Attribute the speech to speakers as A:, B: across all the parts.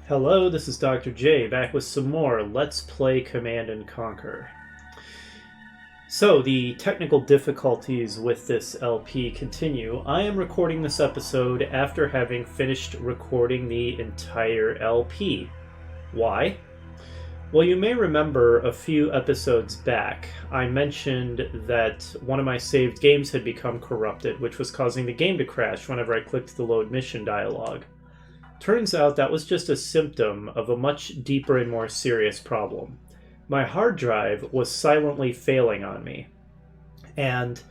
A: Hello, this is Dr. J, back with some more Let's Play Command & Conquer. So, the technical difficulties with this LP continue. I am recording this episode after having finished recording the entire LP. Why? Well, you may remember a few episodes back, I mentioned that one of my saved games had become corrupted, which was causing the game to crash whenever I clicked the load mission dialog. Turns out that was just a symptom of a much deeper and more serious problem. My hard drive was silently failing on me. And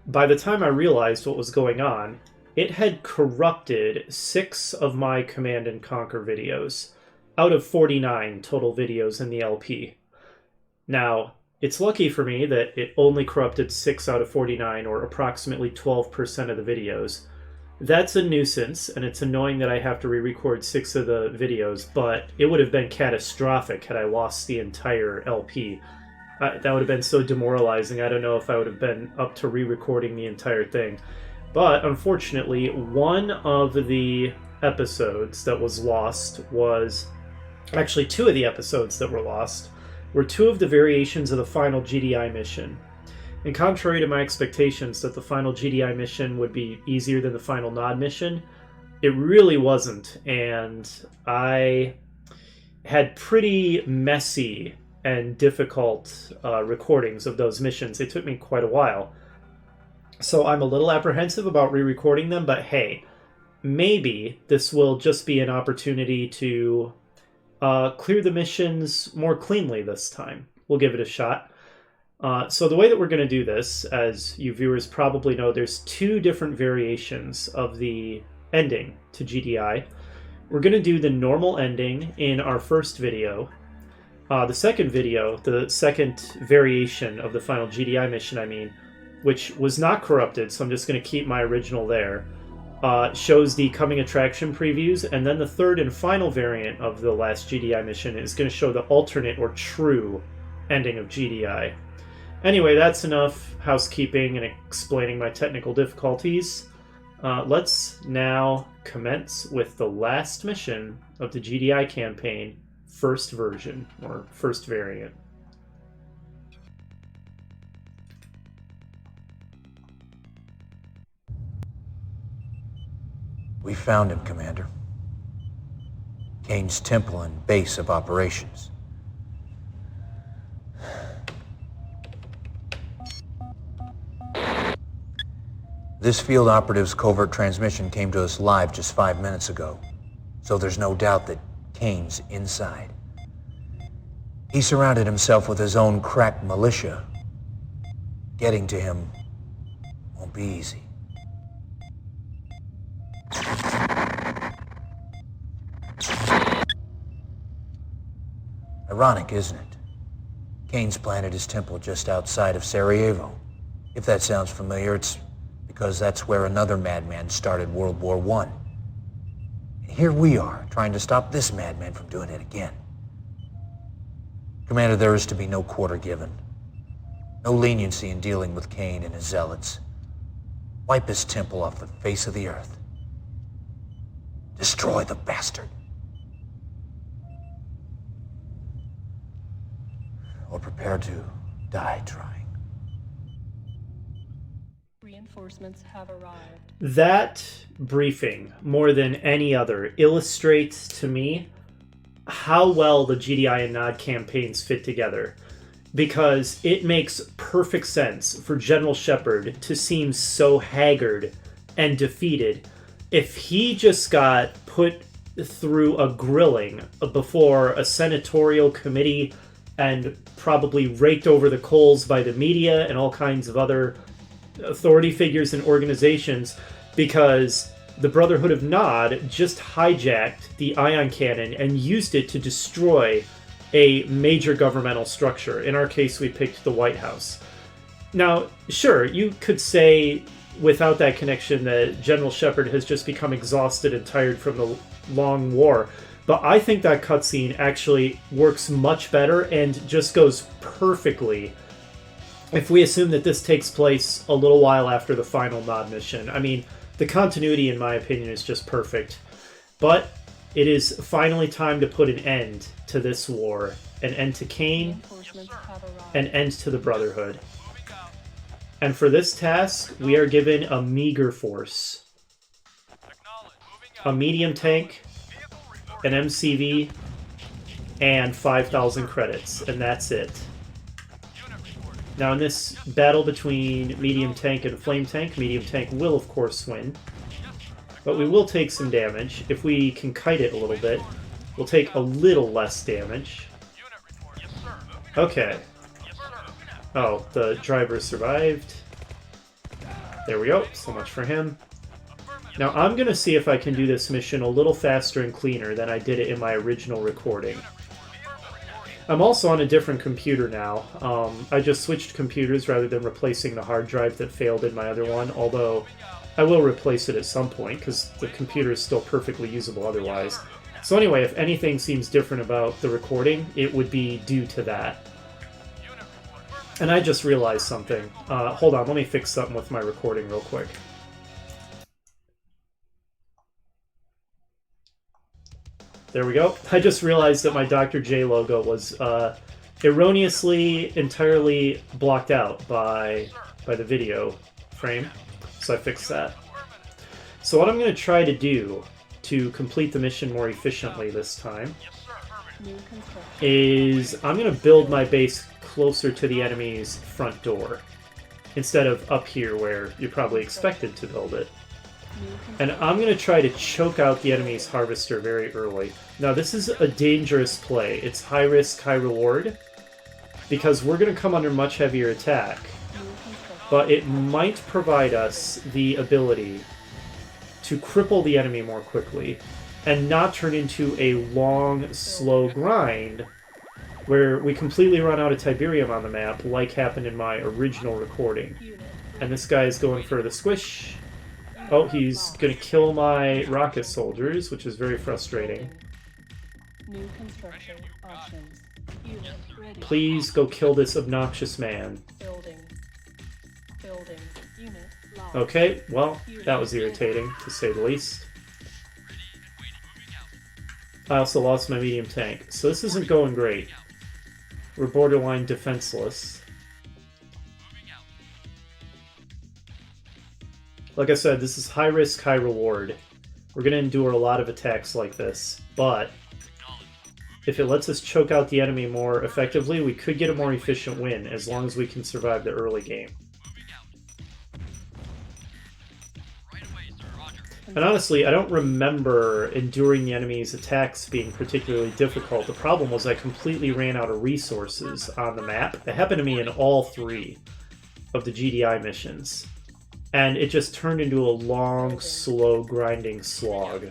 A: by the time I realized what was going on, it had corrupted 6 of my Command & Conquer videos, out of 49 total videos in the LP. Now, it's lucky for me that it only corrupted 6 out of 49, or approximately 12% of the videos. That's a nuisance, and it's annoying that I have to re-record 6 of the videos, but it would have been catastrophic had I lost the entire LP. That would have been so demoralizing. I don't know if I would have been up to re-recording the entire thing. But unfortunately, one of the episodes that was lost was... Actually, 2 of the episodes that were lost were 2 of the variations of the final GDI mission. And contrary to my expectations that the final GDI mission would be easier than the final Nod mission, it really wasn't. And I had pretty messy and difficult recordings of those missions. They took me quite a while. So I'm a little apprehensive about re-recording them, but hey, maybe this will just be an opportunity to clear the missions more cleanly this time. We'll give it a shot. So the way that we're going to do this, as you viewers probably know, there's 2 different variations of the ending to GDI. We're going to do the normal ending in our first video. The second video, the second variation of the final GDI mission, which was not corrupted, so I'm just going to keep my original there, shows the coming attraction previews, and then the third and final variant of the last GDI mission is going to show the alternate or true ending of GDI. Anyway, that's enough housekeeping and explaining my technical difficulties. Let's now commence with the last mission of the GDI campaign, first version, or first variant.
B: We found him, Commander. Kane's temple and base of operations. This field operative's covert transmission came to us live just 5 minutes ago, so there's no doubt that Kane's inside. He surrounded himself with his own crack militia. Getting to him won't be easy. Ironic, isn't it? Kane's planted his temple just outside of Sarajevo. If that sounds familiar, it's because that's where another madman started World War I. And here we are, trying to stop this madman from doing it again. Commander, there is to be no quarter given. No leniency in dealing with Kane and his zealots. Wipe his temple off the face of the earth. Destroy the bastard. Or prepare to die trying.
C: Reinforcements have arrived.
A: That briefing, more than any other, illustrates to me how well the GDI and Nod campaigns fit together. Because it makes perfect sense for General Shepard to seem so haggard and defeated if he just got put through a grilling before a senatorial committee and probably raked over the coals by the media and all kinds of other authority figures and organizations, because the Brotherhood of Nod just hijacked the ion cannon and used it to destroy a major governmental structure. In our case, we picked the White House. Now, sure, you could say without that connection that General Shepard has just become exhausted and tired from the long war, but I think that cutscene actually works much better and just goes perfectly if we assume that this takes place a little while after the final Nod mission. The continuity, in my opinion, is just perfect. But It is finally time to put an end to this war. An end to Cain,
C: Reinforcements have arrived.
A: an end to the Brotherhood. And for this task, we are given a meager force. A medium tank, an MCV, and 5,000 credits, and that's it. Now in this battle between medium tank and flame tank, medium tank will of course win. But we will take some damage. If we can kite it a little bit, we'll take a little less damage. Okay. Oh, the driver survived. There we go. So much for him. Now I'm going to see if I can do this mission a little faster and cleaner than I did it in my original recording. I'm also on a different computer now. I just switched computers rather than replacing the hard drive that failed in my other one, although I will replace it at some point because the computer is still perfectly usable otherwise. So anyway, if anything seems different about the recording, it would be due to that. And I just realized something. Hold on, let me fix something with my recording real quick. There we go. I just realized that my Dr. J logo was erroneously entirely blocked out by the video frame. So I fixed that. So what I'm going to try to do to complete the mission more efficiently this time is I'm going to build my base closer to the enemy's front door instead of up here where you're probably expected to build it. And I'm going to try to choke out the enemy's harvester very early. Now this is a dangerous play. It's high risk, high reward, because we're going to come under much heavier attack. But it might provide us the ability to cripple the enemy more quickly and not turn into a long, slow grind where we completely run out of Tiberium on the map like happened in my original recording. And this guy is going for the squish. Oh, he's going to kill my rocket soldiers, which is very frustrating.
C: New construction options. Unit ready.
A: Please go kill this obnoxious man.
C: Building. Building. Unit lost.
A: Okay, well, that was irritating, to say the least. I also lost my medium tank, so this isn't going great. We're borderline defenseless. Like I said, this is high risk, high reward. We're going to endure a lot of attacks like this, but if it lets us choke out the enemy more effectively, we could get a more efficient win as long as we can survive the early game. And honestly, I don't remember enduring the enemy's attacks being particularly difficult. The problem was I completely ran out of resources on the map. It happened to me in all 3 of the GDI missions. And it just turned into a long, slow, grinding slog.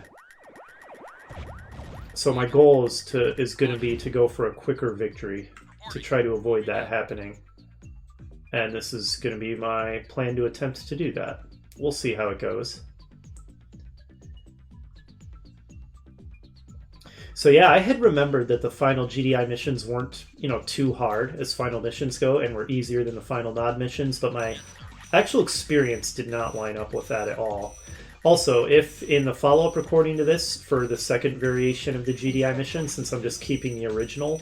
A: So my goal is going to be to go for a quicker victory, to try to avoid that happening. And this is going to be my plan to attempt to do that. We'll see how it goes. So yeah, I had remembered that the final GDI missions weren't, too hard as final missions go, and were easier than the final Nod missions, but my actual experience did not line up with that at all. Also, if in the follow-up recording to this, for the second variation of the GDI mission, since I'm just keeping the original,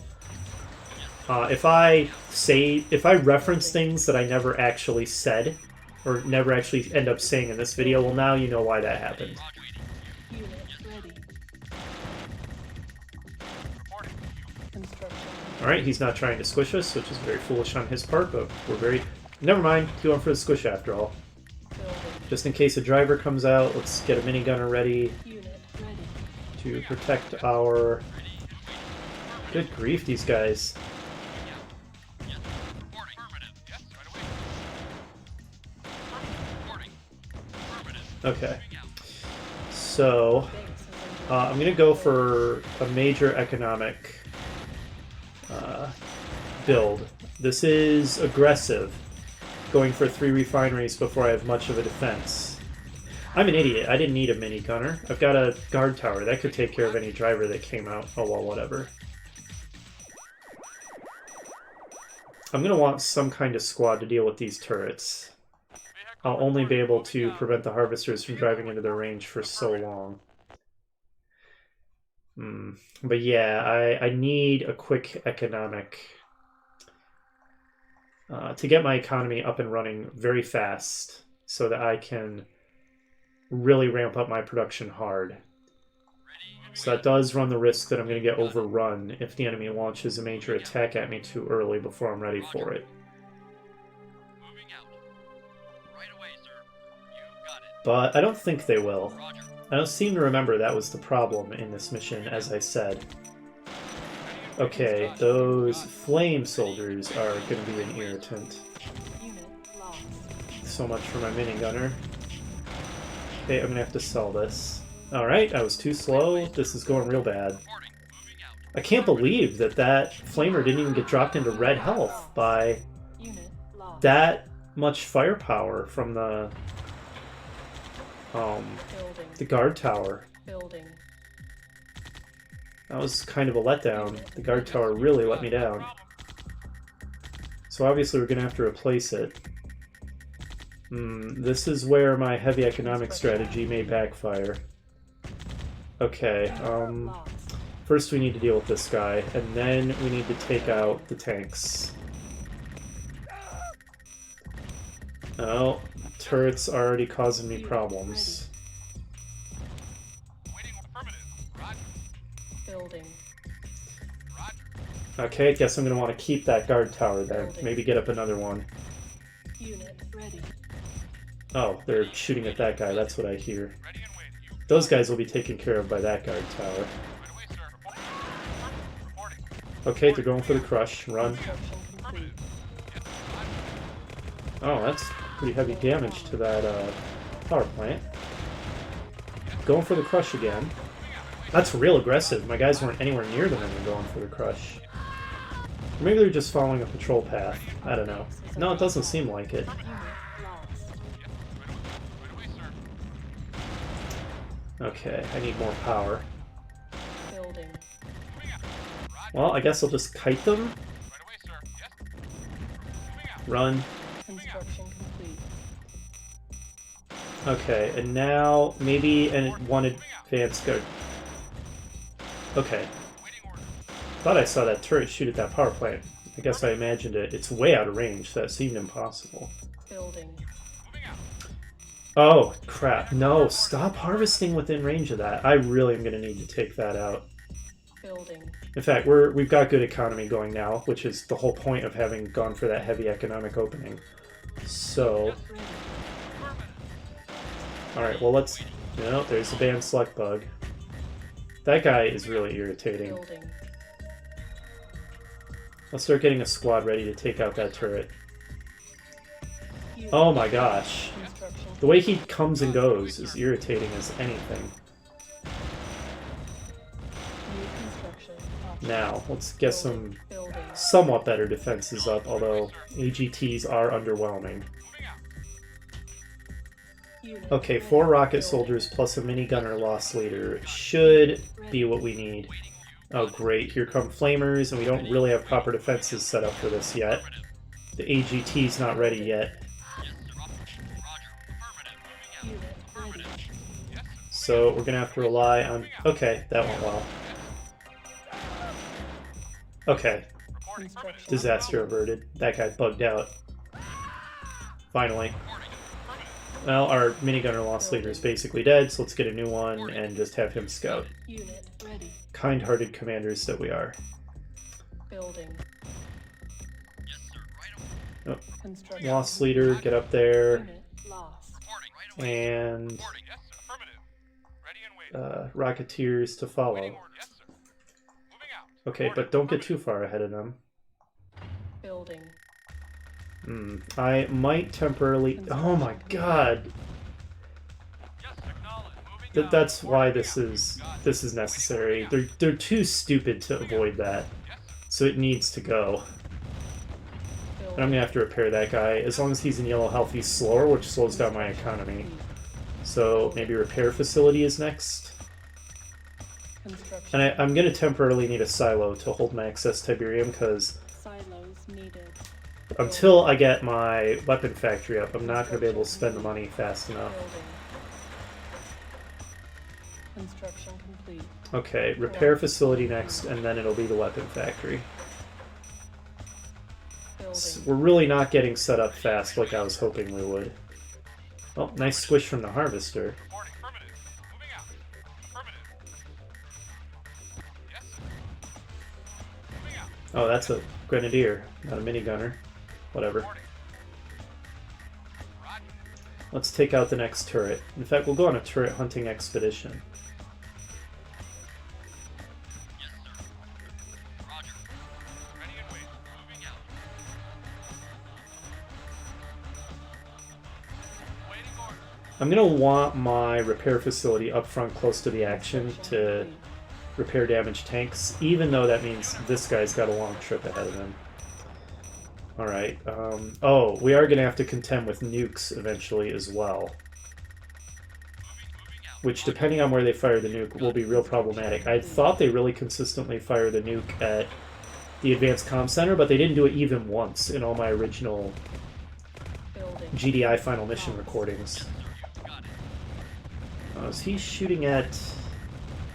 A: if I reference things that I never actually said, or never actually end up saying in this video, well now you know why that happened.
C: Unit ready. Construction.
A: Alright, he's not trying to squish us, which is very foolish on his part, but we're very... Never mind, he went for the squish after all.
C: Building.
A: Just in case a driver comes out, let's get a minigunner ready
C: Unit ready.
A: to protect our... Good grief, these guys. Okay. So, I'm going to go for a major economic build. This is aggressive, going for 3 refineries before I have much of a defense. I'm an idiot. I didn't need a minigunner. I've got a guard tower. That could take care of any driver that came out. Oh well, whatever. I'm going to want some kind of squad to deal with these turrets. I'll only be able to prevent the harvesters from driving into their range for so long. But yeah, I need a quick economic... to get my economy up and running very fast so that I can really ramp up my production hard. So that does run the risk that I'm going to get overrun if the enemy launches a major attack at me too early before I'm ready for it. But I don't think they will. I don't seem to remember that was the problem in this mission, as I said. Okay, those flame soldiers are going to be an irritant. So much for my minigunner. Okay, I'm going to have to sell this. Alright, I was too slow. This is going real bad. I can't believe that that flamer didn't even get dropped into red health by that much firepower from the guard tower. That was kind of a letdown. The guard tower really let me down. So obviously we're going to have to replace it. This is where my heavy economic strategy may backfire. Okay, first we need to deal with this guy, and then we need to take out the tanks. Oh, turret's already causing me problems. Okay, guess I'm going to want to keep that guard tower then. Maybe get up another one. Oh, they're shooting at that guy, that's what I hear. Those guys will be taken care of by that guard tower. Okay, they're going for the crush. Run. Oh, that's pretty heavy damage to that power plant. Going for the crush again. That's real aggressive. My guys weren't anywhere near them when they're going for the crush. Or maybe they're just following a patrol path. I don't know. No, it doesn't seem like it. Okay, I need more power. Well, I guess I'll just kite them. Run. Okay, and now maybe one advanced guard. Okay. Thought I saw that turret shoot at that power plant. I guess I imagined it. It's way out of range, so that seemed impossible. Oh, crap. No, stop harvesting within range of that. I really am going to need to take that out. In fact, we've got good economy going now, which is the whole point of having gone for that heavy economic opening. So... Alright, well let's... No, there's the banned select bug. That guy is really irritating. Let's start getting a squad ready to take out that turret. Oh my gosh. The way he comes and goes is irritating as anything. Now, let's get some somewhat better defenses up, although AGTs are underwhelming. Okay, 4 rocket soldiers plus a minigunner loss leader should be what we need. Oh great, here come flamers, and we don't really have proper defenses set up for this yet. The AGT's not ready yet. So we're gonna have to rely on... Okay, that went well. Okay. Disaster averted. That guy bugged out. Finally. Well, our minigunner loss leader is basically dead, so let's get a new one and just have him scout. Kind-hearted commanders that we are. Oh. Loss leader, get up there. And... Rocketeers to follow. Okay, but don't get too far ahead of them. I might temporarily... Oh my god! That's why this is necessary. They're too stupid to avoid that. So it needs to go. And I'm gonna have to repair that guy. As long as he's in yellow health, he's slower, which slows down my economy. So maybe repair facility is next. And I'm gonna temporarily need a silo to hold my excess Tiberium, because until I get my weapon factory up, I'm not going to be able to spend the money fast enough. Okay, repair facility next, and then it'll be the weapon factory.
C: Building.
A: We're really not getting set up fast like I was hoping we would. Oh, nice squish from the harvester.
D: Reporting. Affirmative. Moving out. Affirmative. Yes. Moving out.
A: Oh, that's a grenadier, not a minigunner. Whatever.
D: Reporting. Roger.
A: Let's take out the next turret. In fact, we'll go on a turret hunting expedition.
D: Yes, sir. Roger. Ready and wait. Moving out. Waiting order.
A: I'm gonna want my repair facility up front close to the action to repair damaged tanks, even though that means this guy's got a long trip ahead of him. Alright, oh, we are gonna have to contend with nukes eventually as well. Which, depending on where they fire the nuke, will be real problematic. I thought they really consistently fire the nuke at the Advanced Comm Center, but they didn't do it even once in all my original
C: Building.
A: GDI Final Mission recordings. Is he shooting at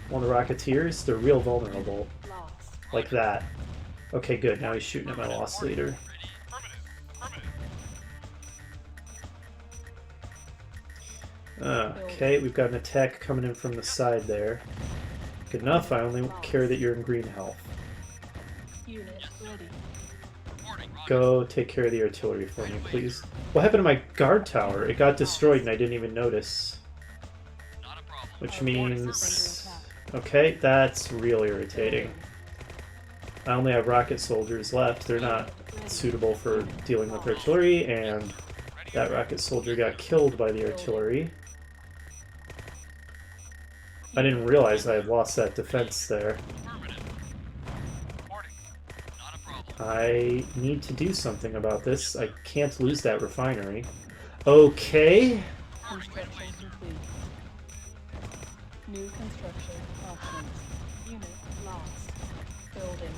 A: one of the Rocketeers? They're real vulnerable.
C: Lost.
A: Like that. Okay, good. Now he's shooting at my lost leader.
D: Ready. Affirmative. Affirmative.
A: Okay, we've got an attack coming in from the side there. Good enough, I only care that you're in green health.
C: Unit ready.
D: Reporting. Roger.
A: Go take care of the artillery for me, please. What happened to my guard tower? It got destroyed and I didn't even notice.
D: Not a problem.
A: Which
C: Under
A: means...
C: attack.
A: Okay, that's real irritating. I only have rocket soldiers left. They're not suitable for dealing with artillery, and that rocket soldier got killed by the artillery. I didn't realize I had lost that defense there.
D: Affirmative. Reporting. Not a problem.
A: I need to do something about this. I can't lose that refinery. Okay.
C: Construction complete. New construction options. Unit lost. Building.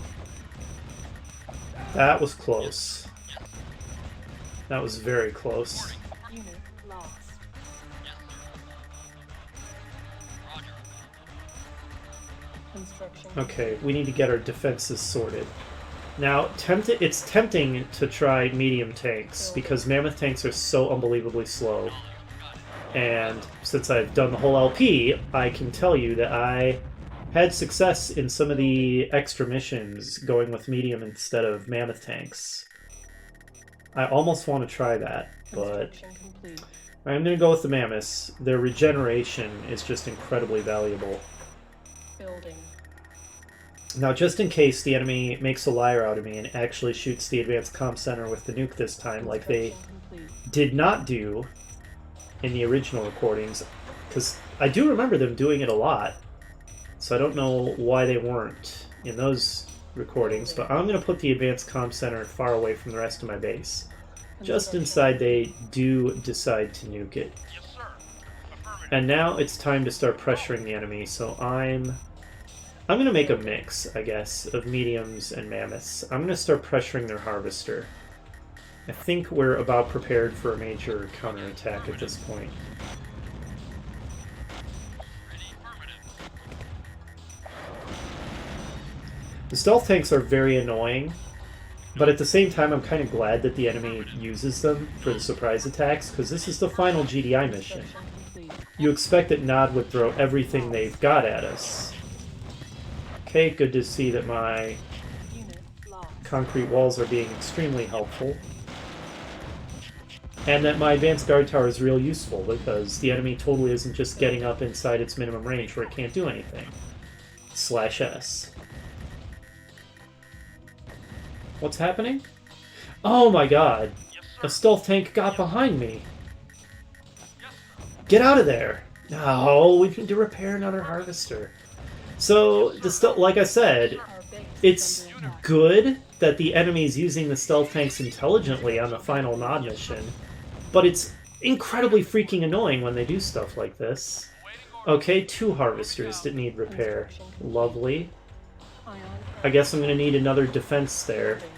A: That was close. That was very close.
C: Unit lost.
D: Yes, sir. Roger.
C: Construction.
A: Okay, we need to get our defenses sorted. Now, it's tempting to try medium tanks, because mammoth tanks are so unbelievably slow. And since I've done the whole LP, I can tell you that I had success in some of the extra missions going with medium instead of mammoth tanks. I almost want to try that, but
C: Construction complete.
A: I'm going to go with the mammoths. Their regeneration is just incredibly valuable.
C: Building.
A: Now, just in case the enemy makes a liar out of me and actually shoots the Advanced Comm Center with the nuke this time, like they
C: Construction complete.
A: did not do in the original recordings, because I do remember them doing it a lot, so I don't know why they weren't in those recordings, but I'm going to put the Advanced Comm Center far away from the rest of my base. Just inside they do decide to nuke it.
D: Yes, sir. Affirmative.
A: And now it's time to start pressuring the enemy, so I'm going to make a mix, I guess, of mediums and mammoths. I'm going to start pressuring their harvester. I think we're about prepared for a major counterattack at this point.
D: Ready. Affirmative.
A: The stealth tanks are very annoying, but at the same time I'm kind of glad that the enemy uses them for the surprise attacks, because this is the final GDI mission.
C: Construction complete.
A: You expect that Nod would throw everything they've got at us. Okay, good to see that my
C: Unit lost.
A: concrete walls are being extremely helpful. And that my advanced guard tower is real useful, because the enemy totally isn't just getting up inside its minimum range where it can't do anything. /S. What's happening? Oh my god!
D: Yes,
A: A
D: sir.
A: stealth tank got behind me! Get out of there! No, we need to repair another harvester. So, like I said,
C: Our base
A: it's
C: is under attack.
A: good that the enemy's using the stealth tanks intelligently on the final Nod mission, but it's incredibly freaking annoying when they do stuff like this.
D: Waiting order.
A: Okay, 2 harvesters that need repair. Lovely.
C: Ion
A: I guess I'm going to need another defense there.
C: building.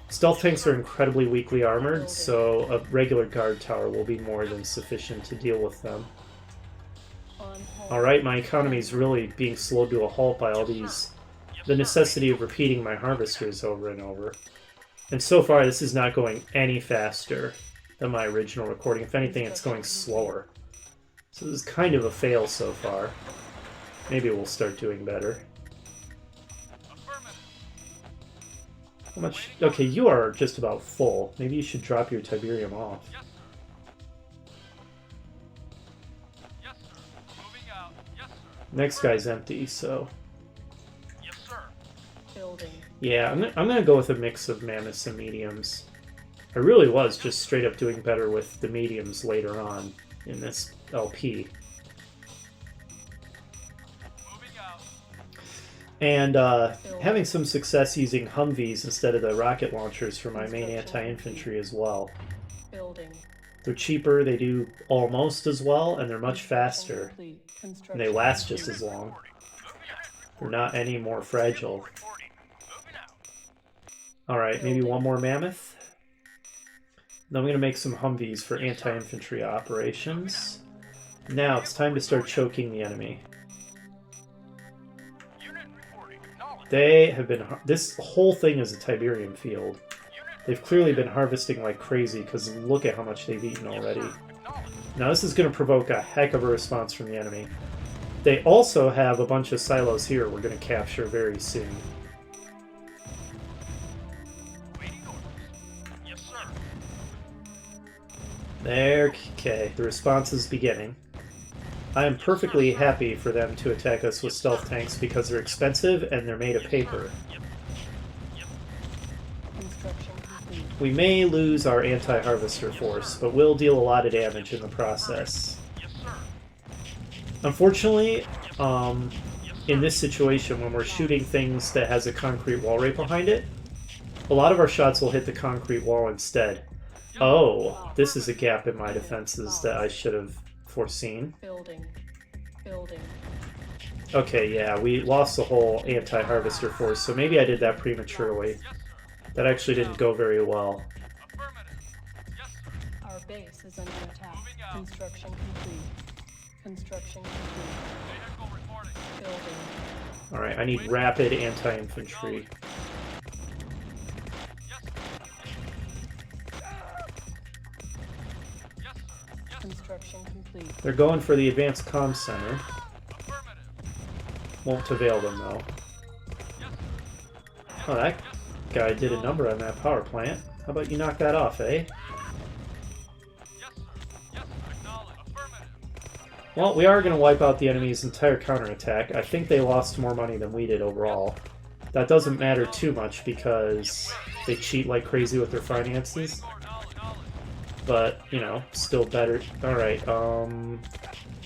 A: Stealth tanks are incredibly weakly armored, so a regular guard tower will be more than sufficient to deal with them.
C: On
A: Alright, my economy is really being slowed to a halt by all these... the necessity of repeating my harvesters over and over. And so far, this is not going any faster than my original recording. If anything, it's going slower. So this is kind of a fail so far. Maybe we'll start doing better. How much? Okay, you are just about full. Maybe you should drop your Tiberium off.
D: Yes, sir. Moving out. Yes, sir.
A: Next guy's empty, so...
D: Yes, sir.
C: Building.
A: Yeah, I'm gonna go with a mix of mammoths and mediums. I really was just straight up doing better with the mediums later on in this LP.
D: Moving out.
A: And having some success using Humvees instead of the rocket launchers for my main anti-infantry as well.
C: Building.
A: They're cheaper, they do almost as well, and they're much faster. And they last just as long. They're not any more fragile.
D: Reporting. Moving out.
A: Alright, maybe one more mammoth. Then I'm going to make some Humvees for anti-infantry operations. Now it's time to start choking the enemy.
D: Unit reporting. Acknowledged.
A: They have been... this whole thing is a Tiberium field. They've clearly been harvesting like crazy because look at how much they've eaten already.
D: Acknowledged.
A: Now this is going to provoke a heck of a response from the enemy. They also have a bunch of silos here we're going to capture very soon.
D: Waiting orders. Yes, sir.
A: There, okay, the response is beginning. I am perfectly happy for them to attack us with stealth tanks because they're expensive and they're made of paper.
D: Yep. Yep.
C: Construction complete.
A: We may lose our anti-harvester force, but we'll deal a lot of damage in the process.
D: Yes, sir.
A: Unfortunately, in this situation, when we're shooting things that has a concrete wall right behind it, a lot of our shots will hit the concrete wall instead. Oh, this is a gap in my defenses that I should have foreseen.
C: Building. Building.
A: Okay, yeah, we lost the whole anti-harvester force, so maybe I did that prematurely. That actually didn't go very well.
D: Affirmative. Yes, sir.
C: Our base is under attack.
D: Moving out.
C: Construction complete. Construction complete.
D: Vehicle reporting.
C: Building.
A: Alright, I need rapid anti-infantry.
D: Yes, sir. Yes, sir. Yes,
C: Construction complete.
A: They're going for the advanced comm center.
D: affirmative.
A: Won't avail them, though.
D: Yes, sir.
A: Oh, that guy did a number on that power plant. How about you knock that off, eh?
D: Yes, sir. Yes, sir. Acknowledged. Affirmative.
A: Well, we are going to wipe out the enemy's entire counterattack. I think they lost more money than we did overall. That doesn't matter too much because they cheat like crazy with their finances. But, you know, still better. Alright,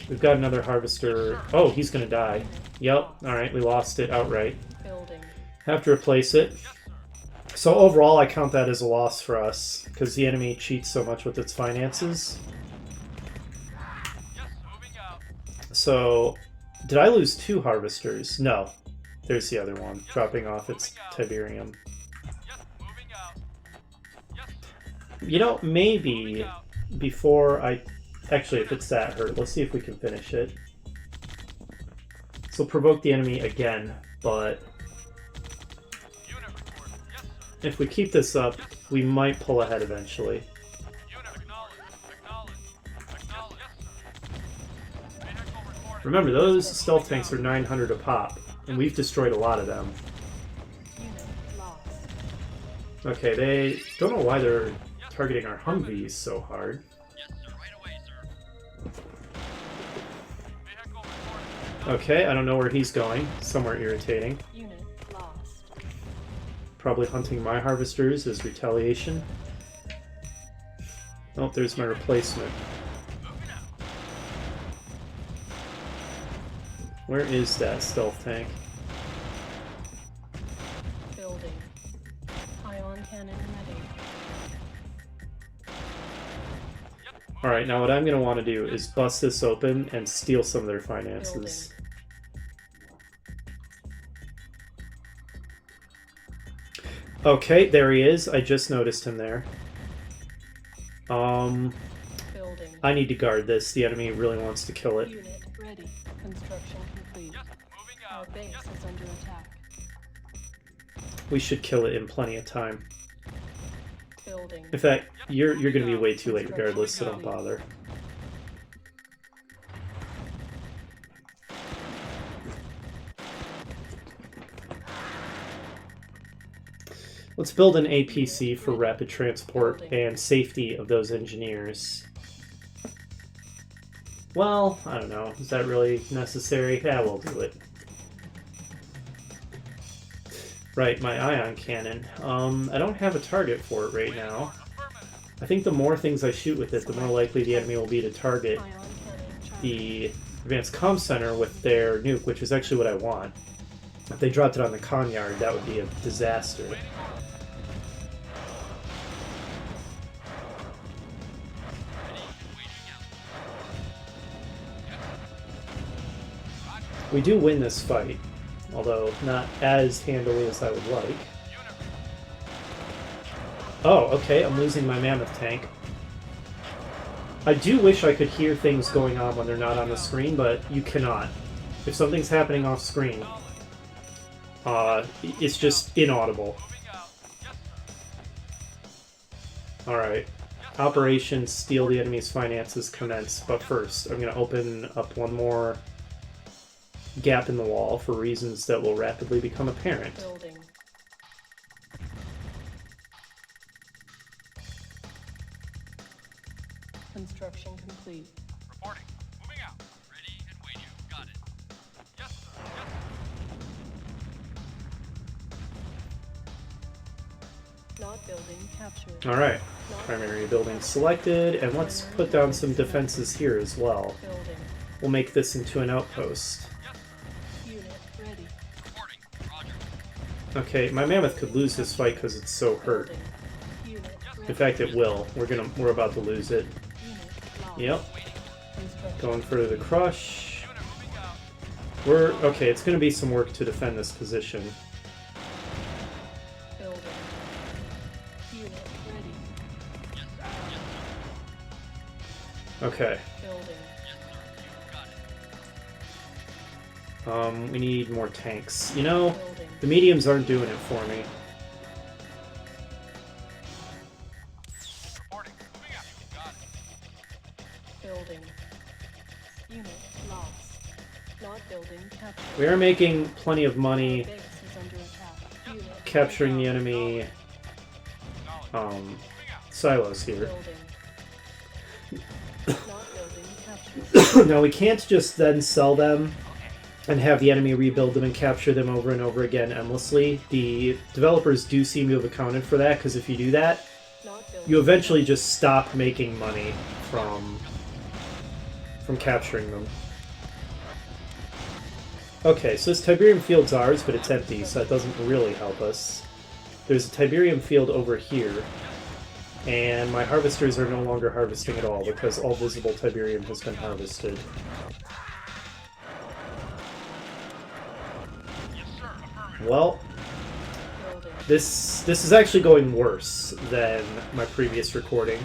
A: we've got another harvester. Oh, he's going to die. Yep, alright, we lost it outright.
C: Building.
A: Have to replace it. So overall, I count that as a loss for us, because the enemy cheats so much with its finances.
D: Yes, moving out.
A: So, did I lose 2 harvesters? No. There's the other one, dropping off its Tiberium.
D: Yes, moving out. Yes,
A: You know, maybe before I... Actually, if it's that hurt, let's see if we can finish it. So provoke the enemy again, but
D: unit report. Yes, sir.
A: if we keep this up, we might pull ahead eventually.
D: Unit acknowledged. Acknowledged. Acknowledged. Yes, sir. Vehicle reporting.
A: Remember, those stealth tanks are 900 a pop, and we've destroyed a lot of them.
C: Unit lost.
A: Okay, they don't know why they're targeting our Humvees so hard.
D: Yes, sir. Right away, sir. Vehicle reporting.
A: Okay, I don't know where he's going. Somewhere irritating.
C: Unit lost.
A: Probably hunting my harvesters as retaliation. Oh, there's my replacement.
D: Moving out.
A: Where is that stealth tank?
C: Building. Ion cannon ready.
A: Alright, now what I'm going to want to do is bust this open and steal some of their finances. Okay, there he is. I just noticed him there.
C: Building.
A: I need to guard this. The enemy really wants to kill it.
C: Unit ready.
A: We should kill it in plenty of time.
C: Building.
A: In fact, you're going to be way too late regardless, so don't bother. Let's build an APC for rapid transport and safety of those engineers. Well, I don't know. Is that really necessary? Yeah, we'll do it. Right, my ion cannon. I don't have a target for it right now. I think the more things I shoot with it, the more likely the enemy will be to target
C: Ion cannon.
A: the Advanced Comm Center with their nuke, which is actually what I want. If they dropped it on the con yard, that would be a disaster. We do win this fight, although not as handily as I would like. Oh, okay, I'm losing my mammoth tank. I do wish I could hear things going on when they're not on the screen, but you cannot. If something's happening off screen, it's just inaudible. Alright. Operation Steal the Enemy's Finances commence, but first I'm going to open up one more gap in the wall for reasons that will rapidly become apparent.
C: Building. Construction complete.
D: Reporting. Moving out. Ready and waiting. Got it. Yes, sir. Yes, sir.
C: Not building captured.
A: Alright,
C: Not
A: primary building selected, and let's put down some defenses here as well.
C: building.
A: We'll make this into an outpost.
C: Unit ready.
D: Reporting. Roger.
A: Okay, my mammoth could lose this fight because it's so hurt.
C: Building. Unit ready.
A: In fact, it will. We're about to lose it.
C: Unit lost.
A: Yep.
C: Construction.
A: Going for the crush.
D: Unit moving out.
A: Okay, it's going to be some work to defend this position.
C: Building. Unit ready.
D: Yes, sir. Yes, sir.
A: Okay.
C: Building.
D: Yes, sir. You got it.
A: We need more tanks. You know,
C: Building.
A: the mediums aren't doing it for me.
D: Reporting. Moving out. Got it.
C: Building. Unit lost. Not building captured.
A: We are making plenty of money
C: Base is under attack. Unit
A: capturing the enemy
D: Acknowledge.
A: silos here.
C: Building. Not building captured.
A: Now we can't just then sell them and have the enemy rebuild them and capture them over and over again endlessly. The developers do seem to have accounted for that, because if you do that,
C: Not building.
A: you eventually just stop making money from capturing them. Okay, so this Tiberium field's ours, but it's empty, so that doesn't really help us. There's a Tiberium field over here, and my harvesters are no longer harvesting at all because all visible Tiberium has been harvested.
D: Yes, sir. Affirmative.
A: Well,
C: Building.
A: this is actually going worse than my previous recording,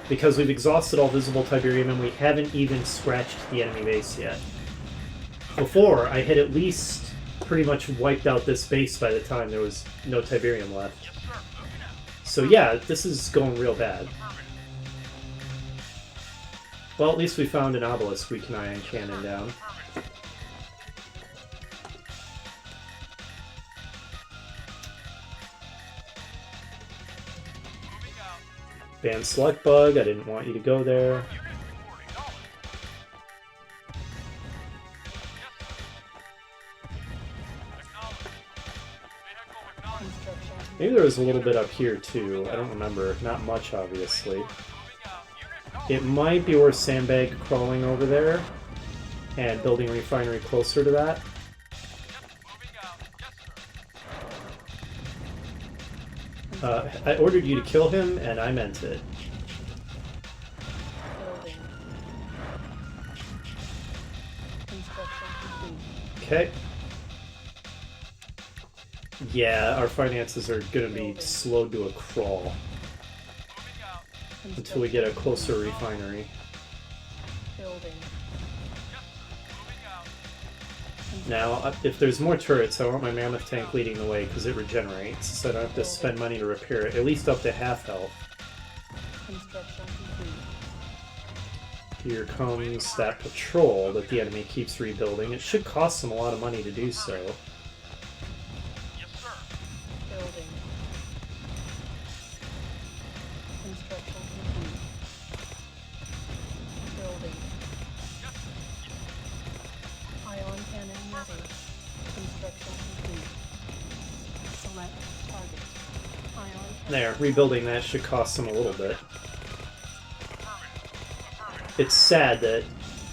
A: because we've exhausted all visible Tiberium and we haven't even scratched the enemy base yet. Before, I had at least pretty much wiped out this base by the time there was no Tiberium left.
D: Yes, sir. Moving out.
A: So yeah, this is going real bad.
D: Affirmative.
A: Well, at least we found an obelisk we can ion cannon down.
D: Affirmative. Moving out.
A: Ban select bug, I didn't want you to go there.
D: Unit reporting. Knowledge. Yes, sir. Acknowledge. Vehicle acknowledged.
C: Construction.
A: Maybe there was a little bit up here too, I don't remember. Not much, obviously.
D: Moving out. Unit knowledge.
A: It might be worth sandbag crawling over there and building a refinery closer to that.
D: Moving out. Yes, sir.
A: I ordered you to kill him, and I meant it.
C: Building. Construction complete.
A: Okay. Yeah, our finances are gonna be slowed to a crawl
D: Moving out.
A: until we get a closer refinery.
C: Building.
D: Yes, sir. Moving out.
A: Now, if there's more turrets, I want my mammoth tank leading the way because it regenerates, so I don't have to spend money to repair it, at least up to half health.
C: Construction complete.
A: Here comes that patrol that the enemy keeps rebuilding. It should cost them a lot of money to do so.
D: Yes, sir.
C: Building. Construction complete. Building. Ion cannon ready. Construction complete. Select target. Ion cannon.
A: There, rebuilding that should cost them a little bit.
D: Affirmative.
A: It's sad that...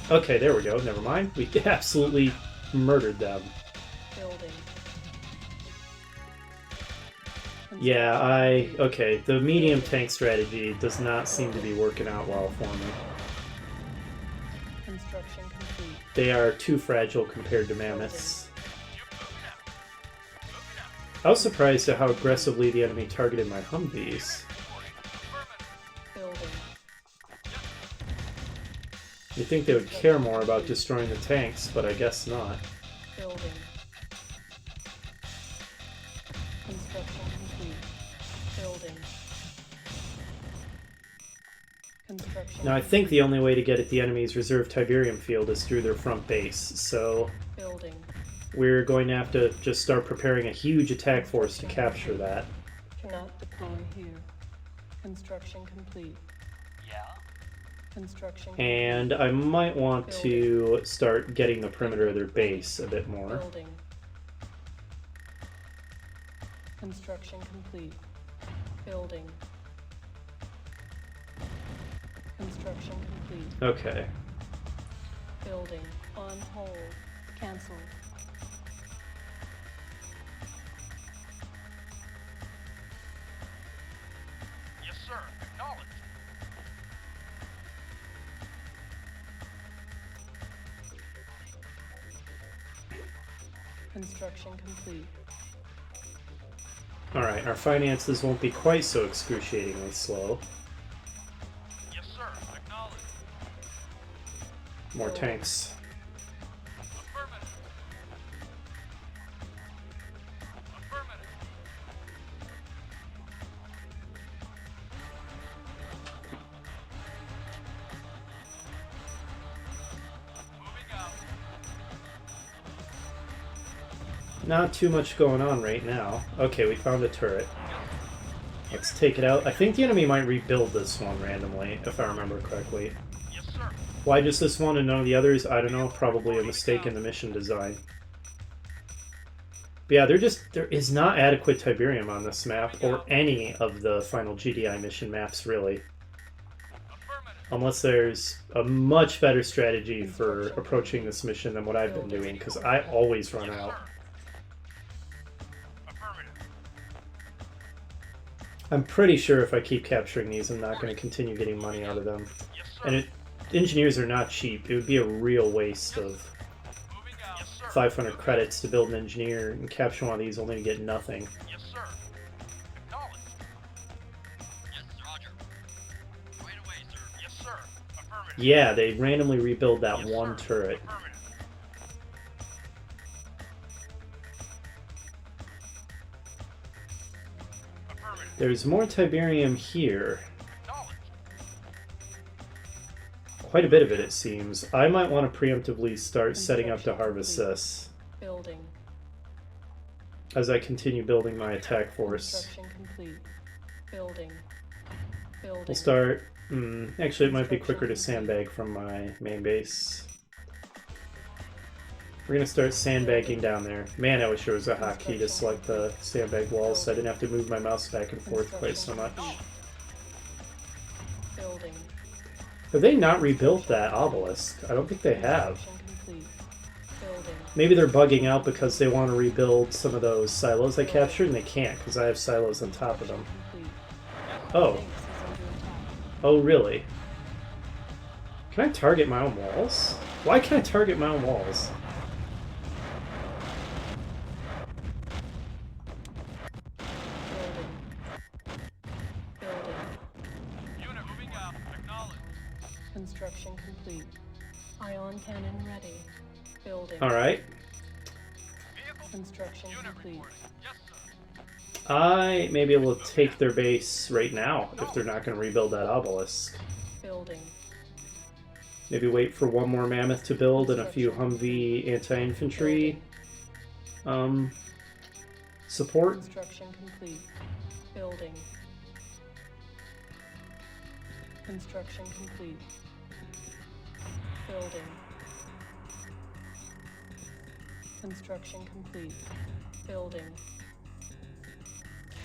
A: Okay, there we go, never mind. We absolutely murdered them.
C: Building.
A: Yeah, okay, the medium tank strategy does not seem to be working out well for me.
C: Construction complete.
A: They are too fragile compared to mammoths. I was surprised at how aggressively the enemy targeted my Humvees.
C: Building.
A: You'd think they would care more about destroying the tanks, but I guess not.
C: Building. Construction complete. Building. Construction.
A: Now I think the only way to get at the enemy's reserve Tiberium field is through their front base, so
C: Building.
A: we're going to have to just start preparing a huge attack force to capture that.
C: Cannot deploy here. Construction complete.
D: Yeah.
C: Construction complete.
A: And I might want to start getting the perimeter of their base a bit more.
C: Building. Construction complete. Building. Construction complete.
A: Okay.
C: Building. On hold. Cancelled.
D: Yes, sir. Acknowledged.
C: Construction complete.
A: Alright, our finances won't be quite so excruciatingly slow.
D: Yes, sir. Acknowledged.
A: More tanks.
D: Affirmative. Affirmative. Moving out.
A: Not too much going on right now. Okay, we found a turret. Let's take it out. I think the enemy might rebuild this one randomly, if I remember correctly.
D: Yes, sir.
A: Why just this one and none of the others? I don't know. Probably a mistake in the mission design. But yeah, there is not adequate Tiberium on this map, or any of the final GDI mission maps, really.
D: Affirmative.
A: Unless there's a much better strategy for approaching this mission than what I've been doing, because I always run
D: Yes,
A: out.
D: sir. Affirmative.
A: I'm pretty sure if I keep capturing these, I'm not going to continue getting money out of them.
D: Yes, sir.
A: And engineers are not cheap. It would be a real waste of
D: Moving out. Yes, sir.
A: 500 credits to build an engineer and capture one of these only to get nothing.
D: Yes, sir. Acknowledged. Yes, Roger. Right away, sir. Yes, sir. Affirmative.
A: Yeah, they randomly rebuild that
D: Yes,
A: one
D: sir.
A: turret.
D: Affirmative. Affirmative.
A: There's more Tiberium here.
D: Acknowledged.
A: Quite a bit of it seems. I might want to preemptively start setting up to harvest this
C: Building.
A: as I continue building my attack force.
C: Construction complete. Building. Building.
A: We'll start... actually, it might be quicker to sandbag from my main base. We're going to start sandbagging down there. Man, I wish there was a hotkey to select the sandbag walls so I didn't have to move my mouse back and forth quite so much.
C: Building.
A: Have they not rebuilt that obelisk? I don't think they have.
C: Construction complete. Building.
A: Maybe they're bugging out because they want to rebuild some of those silos I captured, and they can't because I have silos on top of them.
C: Complete.
A: Oh.
C: Base is under attack.
A: Oh, really? Can I target my own walls? Why can't I target my own walls?
C: Building. Building.
D: Unit moving out. Acknowledged.
C: Construction complete. Ion cannon ready. Building.
A: Alright.
C: Construction
D: Unit
C: complete.
D: reporting. Yes, sir.
A: I may be able to take their base right now if they're not going to rebuild that obelisk.
C: Building.
A: Maybe wait for one more mammoth to build and a few Humvee anti-infantry support.
C: Construction complete. Building. Construction complete. Building. Construction complete. Building.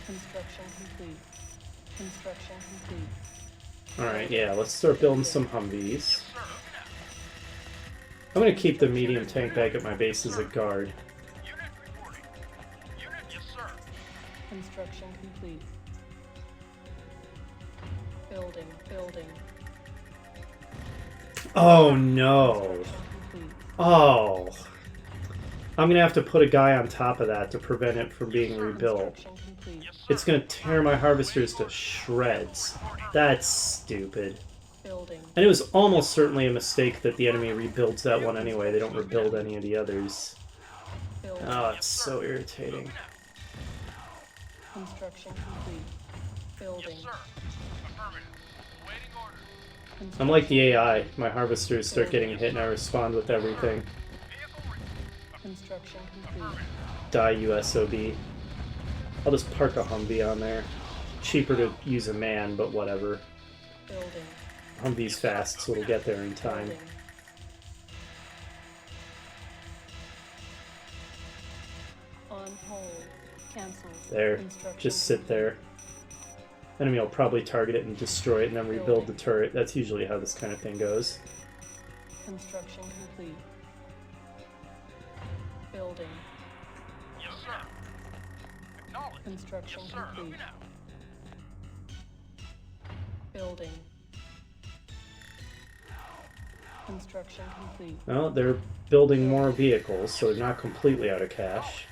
C: Construction complete. Construction complete.
A: Alright, yeah, let's start building some Humvees. I'm going to keep the medium tank back at my base as a guard.
D: Unit reporting. Unit, yes, sir.
C: Construction complete. Building. Building.
A: Oh no!
C: Complete.
A: Oh! I'm going to have to put a guy on top of that to prevent it from being rebuilt.
C: Construction complete.
A: It's going to tear my harvesters to shreds. That's stupid.
C: Building.
A: And it was almost certainly a mistake that the enemy rebuilds that one anyway. They don't rebuild any of the others.
C: Building.
A: Oh, it's so irritating.
C: Construction complete. Building.
D: Yes, sir. Affirmative. Awaiting orders.
A: I'm like the AI. My harvesters start getting hit and I respond with everything.
D: Vehicle ready.
C: Construction complete.
A: Die USOB. I'll just park a Humvee on there. Cheaper to use a man, but whatever.
C: Building.
A: Humvee's fast, so it'll get there in time.
C: Building. On hold. Cancel.
A: There.
C: Construction
A: Just sit there. Enemy will probably target it and destroy it and then rebuild the turret. That's usually how this kind of thing goes.
C: Construction complete. Building.
D: Yes, sir. Acknowledged.
C: Construction
D: Yes, sir.
C: complete.
D: Moving out.
C: Building. Construction complete.
A: Well, they're building more vehicles, so they're not completely out of cash.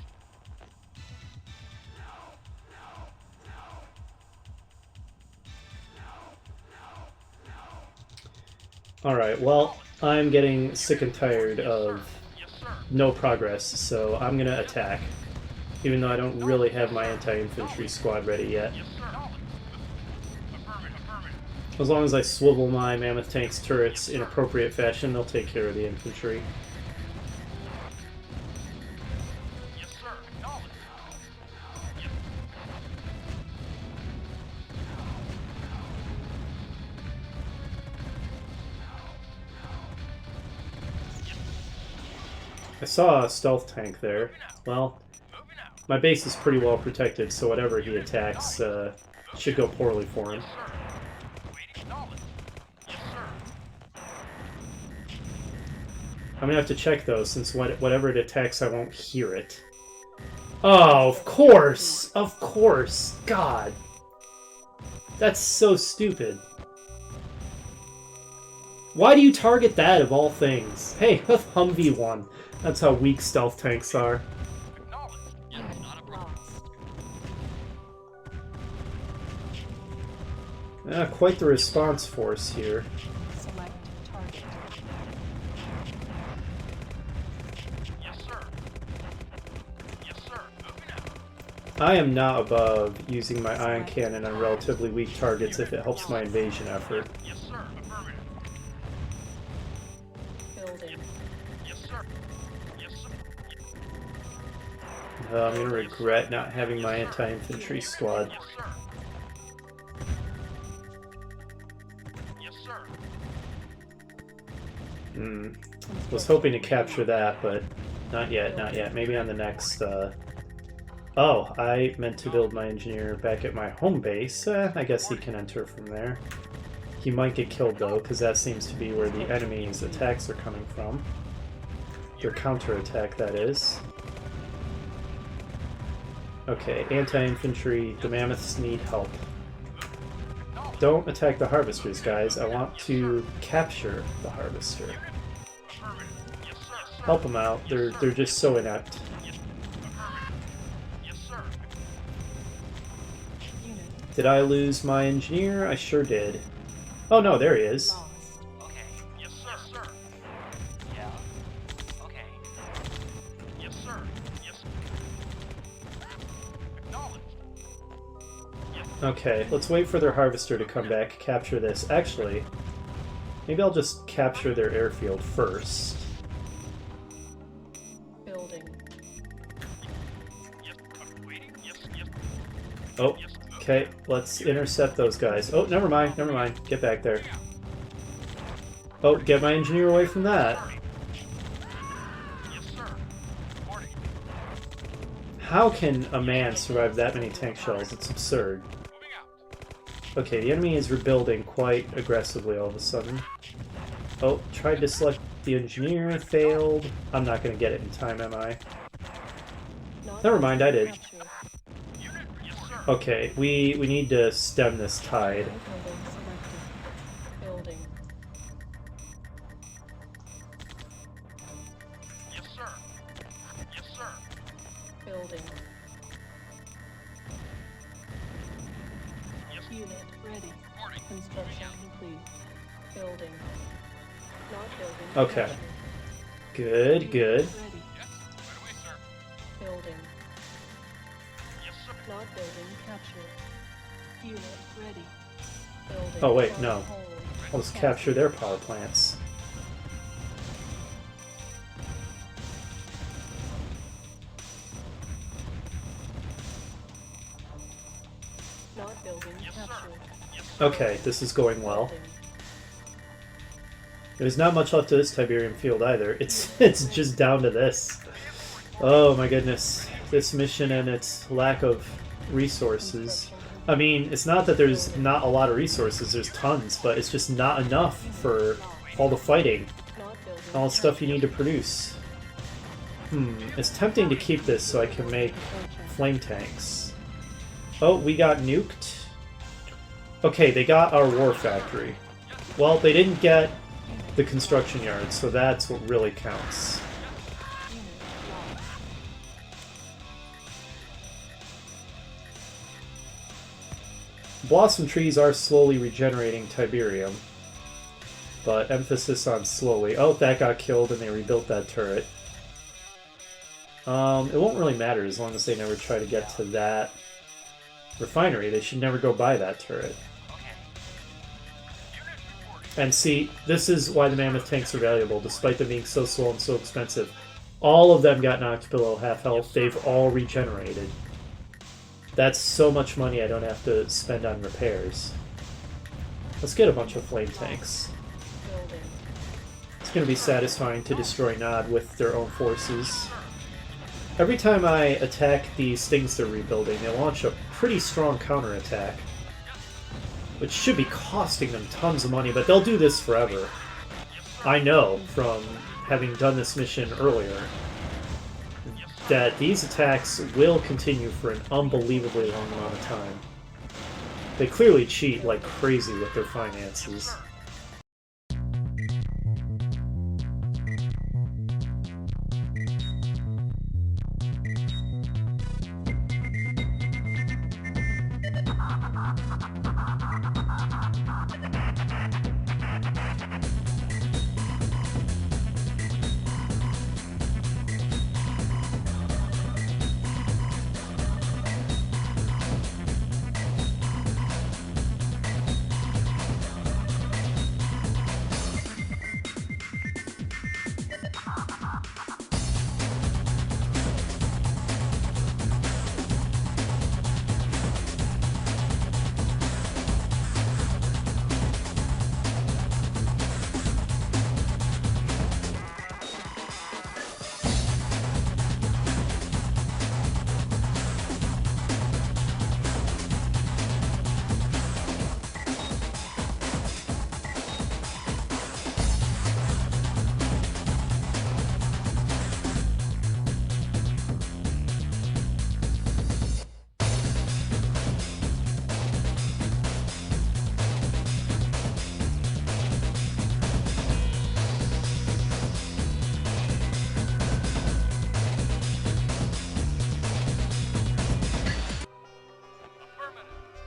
A: Alright, well, I'm getting sick and tired of
D: Yes, sir.
A: no progress, so I'm gonna attack. Even though I don't really have my anti-infantry squad ready yet.
D: Yes, sir. Affirmative. Affirmative.
A: As long as I swivel my mammoth tank's turrets in appropriate fashion, they'll take care of the infantry.
D: Yes, sir. Acknowledged. Yes.
A: I saw a stealth tank there. Well,
D: Moving out.
A: my base is pretty well protected, so whatever he attacks should go poorly for him.
D: Yes, sir. Waiting knowledge. Yes, sir.
A: I'm gonna have to check though, since whatever it attacks, I won't hear it. Oh, of course! Of course! God! That's so stupid. Why do you target that of all things? Hey, Humvee won. That's how weak stealth tanks are.
D: Acknowledged. Yes, not a problem.
C: Lost.
A: Quite the response force here.
C: Select target.
D: Yes, sir. Yes, sir. Moving out.
A: I am not above using my ion cannon on relatively weak targets if it helps my invasion effort.
D: Yes, sir. Affirmative.
C: Building.
D: Yes, sir. Yes, sir.
A: I'm gonna regret not having my anti-infantry squad.
D: Yes, sir. Yes, sir.
A: Was hoping to capture that, but not yet, not yet. Maybe on the next, Oh, I meant to build my engineer back at my home base. I guess he can enter from there. He might get killed, though, because that seems to be where the enemy's attacks are coming from. Their counterattack, that is. Okay, anti-infantry. The mammoths need help. Don't attack the harvesters, guys. I want to capture the harvester.
D: Affirmative. Yes, sir.
A: Help them out. They're just so inept.
D: Affirmative. Yes, sir.
C: Unit
A: Did I lose my engineer? I sure did. Oh no, there he is.
C: lost.
D: Okay. Yes, sir. Yes, sir. Yeah. Okay. Yes, sir. Yes.
A: Okay, let's wait for their harvester to come back, capture this. Actually, maybe I'll just capture their airfield first.
C: Building.
D: Yes, waiting. Yes.
A: Oh, okay, let's intercept those guys. Oh, never mind. Get back there. Oh, get my engineer away from that.
D: Yes, sir. Reporting.
A: How can a man survive that many tank shells? It's absurd.
D: Moving out.
A: Okay, the enemy is rebuilding quite aggressively all of a sudden. Oh, tried to select the engineer, failed. I'm not going to get it in time, am I?
C: Not
A: Never mind, I did.
C: captured.
D: Unit. Yes, sir.
A: Okay, we need to stem this tide.
C: Building selected. Building.
D: Yes, sir. Yes, sir.
C: Building.
D: Yes.
C: Unit ready.
D: Reporting.
C: Construction complete. Building. Not building.
A: Okay.
C: captured.
A: Good, good.
C: Unit ready.
D: Yes. Right away, sir.
C: Building.
D: Yes, sir.
C: Not building captured. Unit ready. Building.
A: Oh, wait,
C: on
A: no.
C: hold.
A: Let's capture their power plants.
C: Not building
D: Yes, sir.
C: captured.
D: Yes, sir.
A: Okay, this is going well.
C: Building.
A: There's not much left of this Tiberium field either. It's just down to this. Oh my goodness. This mission and its lack of resources. I mean, it's not that there's not a lot of resources, there's tons, but it's just not enough for all the fighting,
C: Not building.
A: all the stuff you need to produce. It's tempting to keep this so I can make flame tanks. Oh, we got nuked? Okay, they got our war factory. Well, they didn't get the construction yard, so that's what really counts. Blossom trees are slowly regenerating Tiberium, but emphasis on slowly. Oh, that got killed and they rebuilt that turret. It won't really matter as long as they never try to get to that refinery. They should never go by that turret. And see, this is why the Mammoth tanks are valuable, despite them being so slow and so expensive. All of them got knocked below half health. They've all regenerated. That's so much money I don't have to spend on repairs. Let's get a bunch of flame tanks.
C: Building.
A: It's going to be satisfying to destroy Nod with their own forces. Every time I attack these things they're rebuilding, they launch a pretty strong counterattack, which should be costing them tons of money, but they'll do this forever. I know from having done this mission earlier that these attacks will continue for an unbelievably long amount of time. They clearly cheat like crazy with their finances.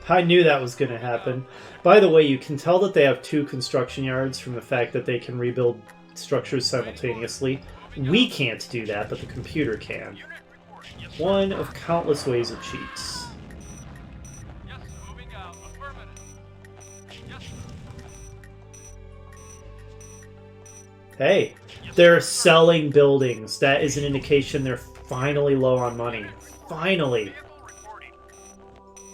A: I knew that was going to happen. By the way, you can tell that they have two construction yards from the fact that they can rebuild structures simultaneously. We can't do that, but the computer can. One of countless ways it cheats.
D: Yes, moving
A: Hey, they're selling buildings. That is an indication they're finally low on money. Finally.
D: Vehicle reporting.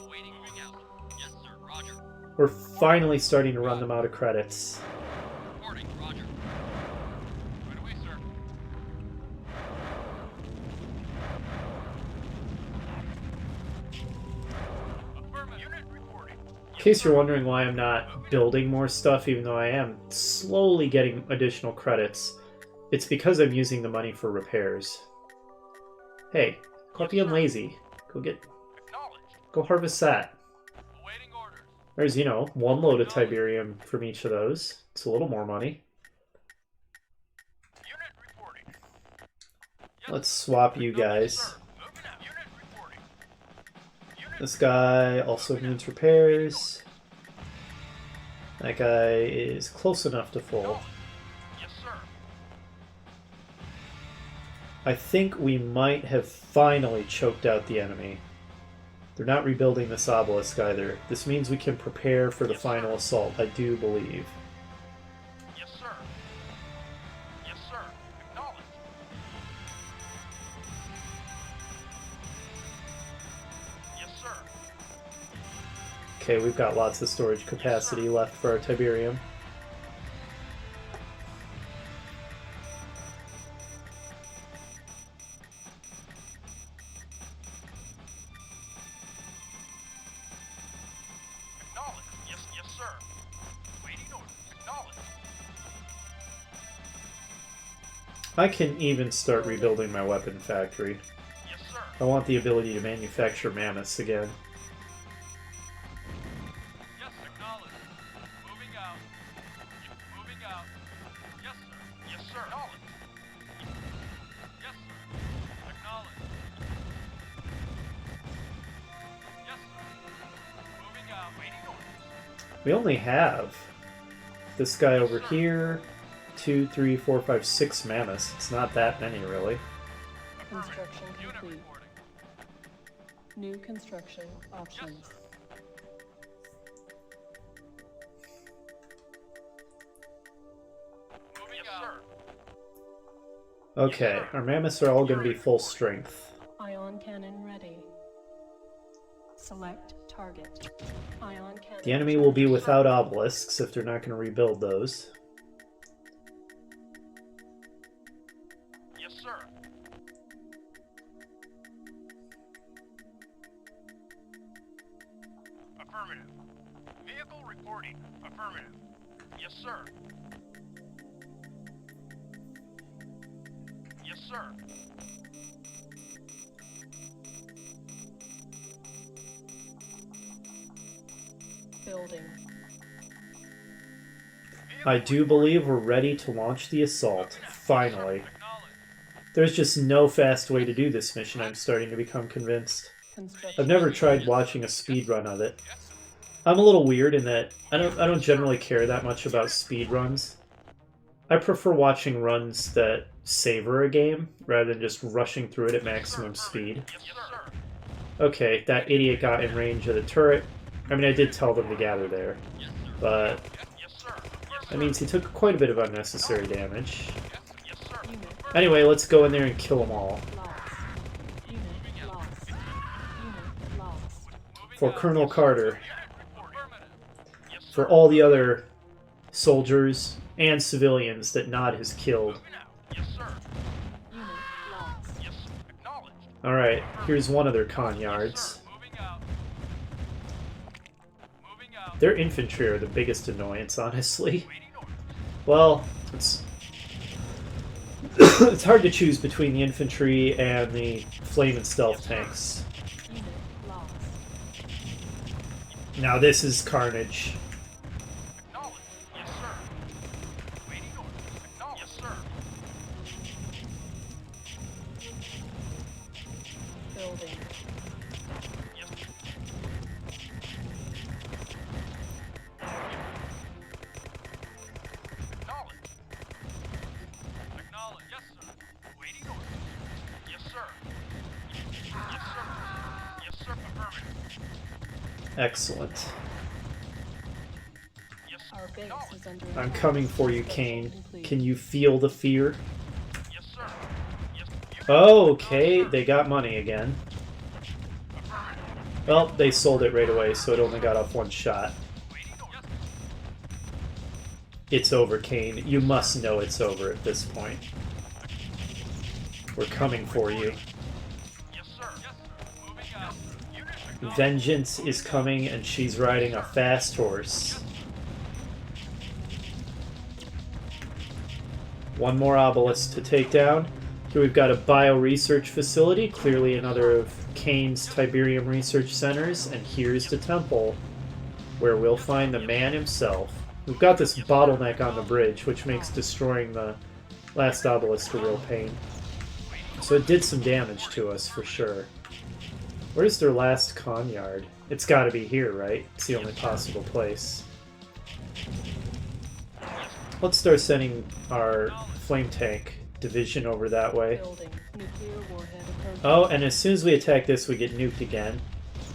D: Awaiting moving out. Yes, sir. Roger.
A: We're finally starting to run them out of credits.
D: Reporting. Roger. Right away, sir. Affirmative. Unit reporting.
A: In case you're wondering why I'm not building more stuff, even though I am slowly getting additional credits, it's because I'm using the money for repairs. Hey, quit being lazy.
D: Acknowledged.
A: Go harvest that.
D: Awaiting orders.
A: There's, you know, one load of Tiberium from each of those. It's a little more money.
D: Unit reporting. Yes,
A: Let's swap you guys.
D: sir. Moving out. Unit reporting. Unit
A: This guy also needs repairs. That guy is close enough to full.
D: Yes, sir.
A: I think we might have finally choked out the enemy. They're not rebuilding this obelisk either. This means we can prepare for the final assault, I do believe.
D: Yes, sir. Yes, sir. Acknowledged. Yes, sir.
A: Okay, we've got lots of storage capacity left for our Tiberium.
D: Acknowledged. Yes, yes, sir. Waiting orders. Acknowledged.
A: I can even start rebuilding my weapon factory.
D: Yes, sir.
A: I want the ability to manufacture mammoths again.
D: Yes, acknowledged. Moving out. Moving out. Yes, sir. Yes, sir. Acknowledged. Yes, sir. Acknowledged. Yes, sir. Moving out. Waiting orders.
A: We only have this guy over here, 2, 3, 4, 5, 6 mammoths. It's not that many, really.
C: Construction
D: Unit
C: complete.
D: reporting.
C: New construction options.
D: Moving out. Sir.
A: Okay, our mammoths are all going to be full strength.
C: Ion cannon ready. Select target. Ion cannon.
A: The enemy will be without obelisks if they're not going to rebuild those.
D: Yes, sir. Affirmative. Vehicle reporting. Affirmative. Yes, sir. Yes, sir.
C: Building.
A: I do believe we're ready to launch the assault, finally. There's just no fast way to do this mission, I'm starting to become convinced.
C: Construction.
A: I've never tried watching a speedrun of it. I'm a little weird in that I don't generally care that much about speedruns. I prefer watching runs that savor a game, rather than just rushing through it at maximum speed.
D: Yes, sir.
A: Okay, that idiot got in range of the turret. I mean, I did tell them to gather there,
D: Yes, sir.
A: but
D: Yes, sir. Yes,
A: that means he took quite a bit of unnecessary damage.
D: yes, sir.
C: Unit
A: Anyway, let's go in there and kill them all.
C: lost. Unit lost. Unit lost.
A: For Colonel Carter,
D: Affirmative. Yes, sir.
A: for all the other soldiers and civilians that Nod has killed.
D: Moving out. Yes, sir.
C: Unit lost.
D: Yes, acknowledged.
A: Alright, here's one of their con yards.
D: Sir. Moving out. Moving out.
A: Their infantry are the biggest annoyance, honestly.
D: Waiting orders.
A: Well, it's it's hard to choose between the infantry and the flame and stealth tanks.
C: Unit lost.
A: Now this is carnage.
D: Acknowledged. Yes, sir. Waiting orders. Acknowledged. Yes, sir.
C: Building.
D: Yes. Acknowledged. Acknowledged. Yes, sir. Waiting orders. Yes, sir. Yes, sir. Yes, sir. Affirmative.
A: Excellent.
D: Yes,
C: Our base is under
A: I'm
C: attack.
A: coming for you,
C: Construction
A: Kane.
C: complete.
A: Can you feel the fear?
D: Yes, sir. Yes.
A: Okay, they got money again.
D: Affirmative.
A: Well, they sold it right away, so it only got off one shot.
D: Waiting orders.
A: It's over, Kane. You must know it's over at this point. We're coming for you.
D: Yes, sir. Yes, sir. Moving out. Unit acknowledged.
A: Vengeance is coming, and she's riding a fast horse. One more obelisk to take down. Here we've got a bio-research facility, clearly another of Kane's Tiberium research centers, and here's the temple, where we'll find the man himself. We've got this bottleneck on the bridge, which makes destroying the last obelisk a real pain. So it did some damage to us, for sure. Where's their last con yard? It's gotta be here, right? It's the only possible place. Let's start sending our flame tank division over that way.
C: Building. Nuclear warhead approaching.
A: Oh, and as soon as we attack this, we get nuked again.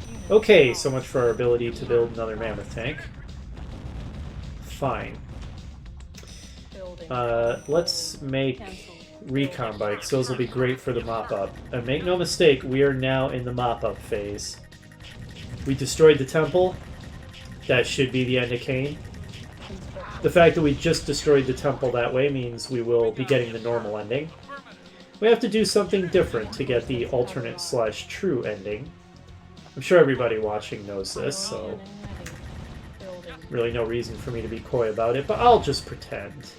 C: Unit
A: Okay,
C: lost.
A: so much for our ability to build another mammoth tank. Fine.
C: Building.
A: Let's make
C: Cancel.
A: recon bikes. Those will be great for the mop-up. And make no mistake, we are now in the mop-up phase. We destroyed the temple. That should be the end of Kane.
C: Construction.
A: The fact that we just destroyed the temple that way means we will be getting the normal ending. We have to do something different to get the alternate/true ending. I'm sure everybody watching knows this, so
C: Unit ready. Building.
A: really no reason for me to be coy about it, but I'll just pretend.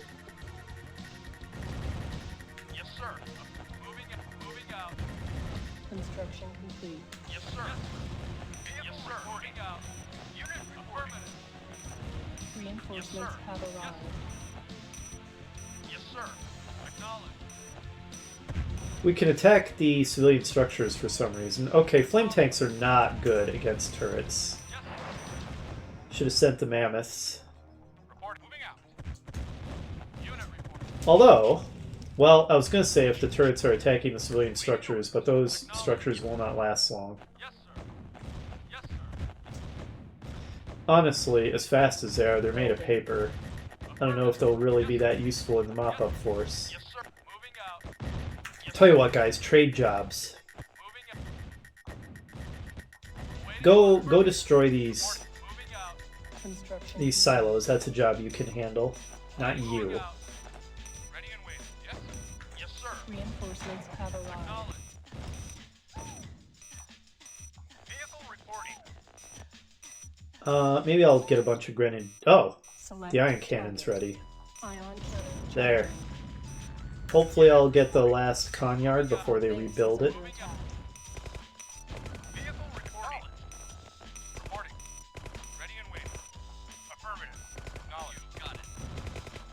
D: Yes, sir. Moving out.
C: Construction complete.
D: Yes, sir. Yes, sir. Moving out. Unit affirmative.
C: Reinforcements have arrived.
D: Yes, sir. Acknowledged.
A: We can attack the civilian structures for some reason. Okay, flame tanks are not good against turrets.
D: Yes,
A: Should have sent the mammoths.
D: report. Moving out. Unit report.
A: Although, well, I was going to say if the turrets are attacking the civilian structures, but those structures will not last long.
D: Yes, sir. Yes, sir.
A: Honestly, as fast as they're made of paper. I don't know if they'll really be that useful in the mop-up force.
D: Yes, sir. Moving out.
A: Tell you what, guys, trade jobs.
D: Moving out.
A: Go destroy these
D: Moving out.
C: Construction.
A: silos. That's a job you can handle, not you.
D: Moving out. Ready and waiting. Yes, sir. Yes, sir.
C: Reinforcements have arrived.
D: Acknowledged. Vehicle reporting.
A: Maybe I'll get a bunch of grenade. Oh,
C: Select
A: the iron cannon's ready.
C: Ion cannon.
A: There. Hopefully I'll get the last con yard before they rebuild it.
C: Under attack.
D: Vehicle reporting. Reporting. Ready and waiting. Affirmative. Acknowledged. Got it.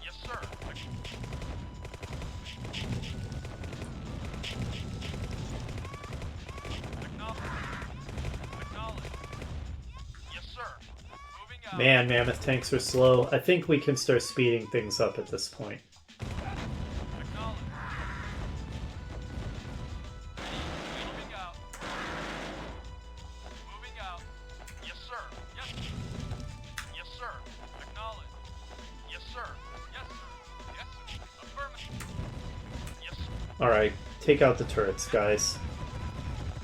D: Yes, sir. Acknowledged. Acknowledged. Yes, sir. Moving out.
A: Man, mammoth tanks are slow. I think we can start speeding things up at this point.
D: Acknowledged. Moving out. Moving out. Yes, sir. Yes. Yes, sir. Acknowledged. Yes, sir. Yes, sir. Yes, sir. Affirmative. Yes, sir.
A: Alright, take out the turrets, guys.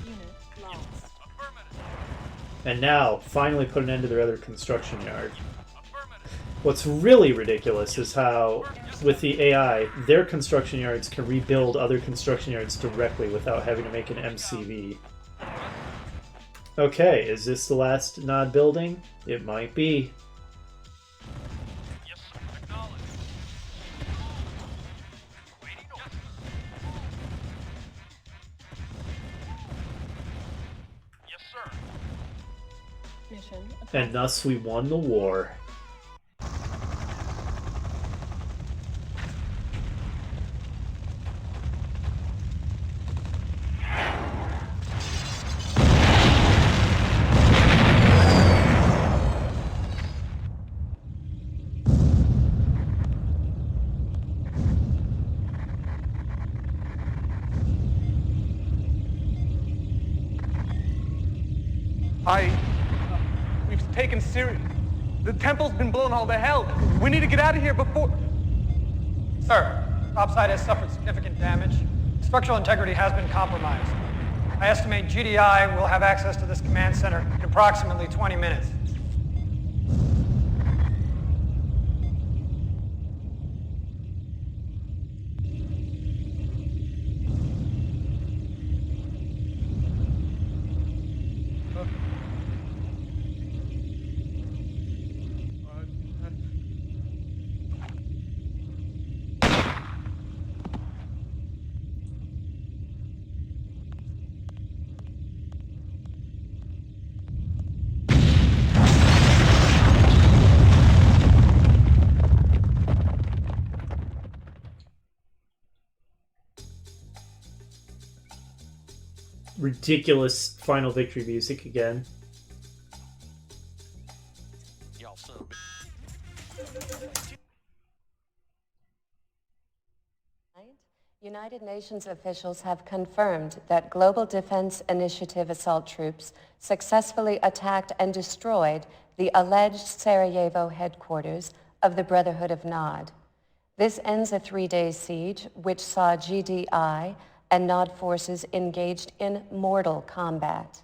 C: Unit lost.
D: Affirmative.
A: And now, finally put an end to their other construction yard.
D: Affirmative.
A: What's really ridiculous is how, with the AI, their construction yards can rebuild other construction yards directly without having to make an MCV. Okay, is this the last Nod building? It might be.
D: Yes, sir. Acknowledged. Waiting orders. Yes, sir.
C: Mission.
A: And thus we won the war.
E: We've taken serious. The temple's been blown all to hell. We need to get out of here before... Sir, topside has suffered significant damage. Structural integrity has been compromised. I estimate GDI will have access to this command center in approximately 20 minutes.
A: Ridiculous final victory music again.
D: Y'all so.
F: United Nations officials have confirmed that Global Defense Initiative assault troops successfully attacked and destroyed the alleged Sarajevo headquarters of the Brotherhood of Nod. This ends a 3-day siege, which saw GDI and Nod forces engaged in mortal combat.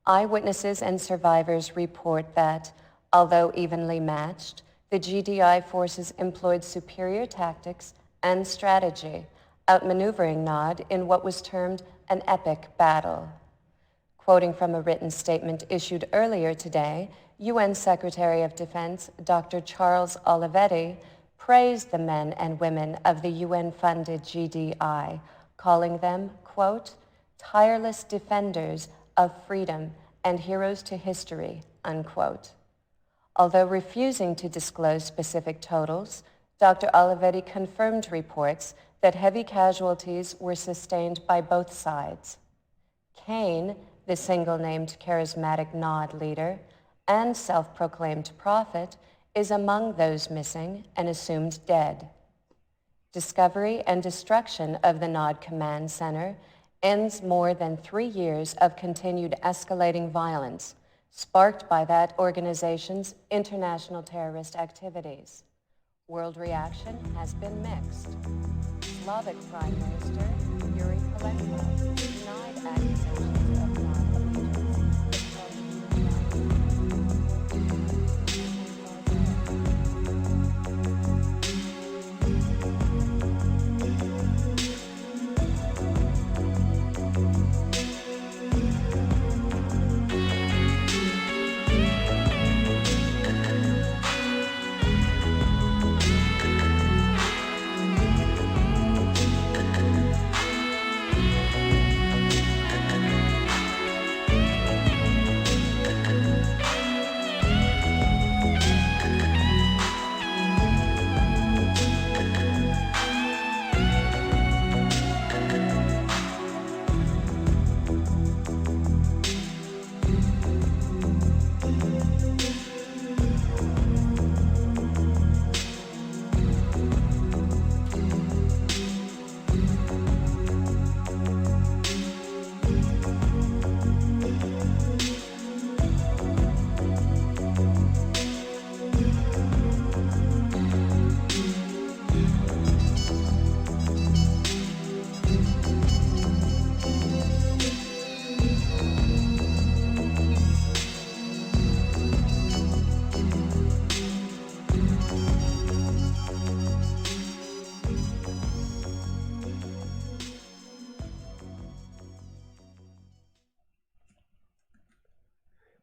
F: Eyewitnesses and survivors report that, although evenly matched, the GDI forces employed superior tactics and strategy, outmaneuvering Nod in what was termed an epic battle. Quoting from a written statement issued earlier today, UN Secretary of Defense Dr. Charles Olivetti praised the men and women of the UN-funded GDI, calling them, quote, tireless defenders of freedom and heroes to history, unquote. Although refusing to disclose specific totals, Dr. Olivetti confirmed reports that heavy casualties were sustained by both sides. Kane, the single-named charismatic Nod leader and self-proclaimed prophet, is among those missing and assumed dead. Discovery and destruction of the Nod Command Center ends more than 3 years of continued escalating violence, sparked by that organization's international terrorist activities. World reaction has been mixed. Slavic Prime Minister Yuri Palenko denied accusations of Nod allegiance.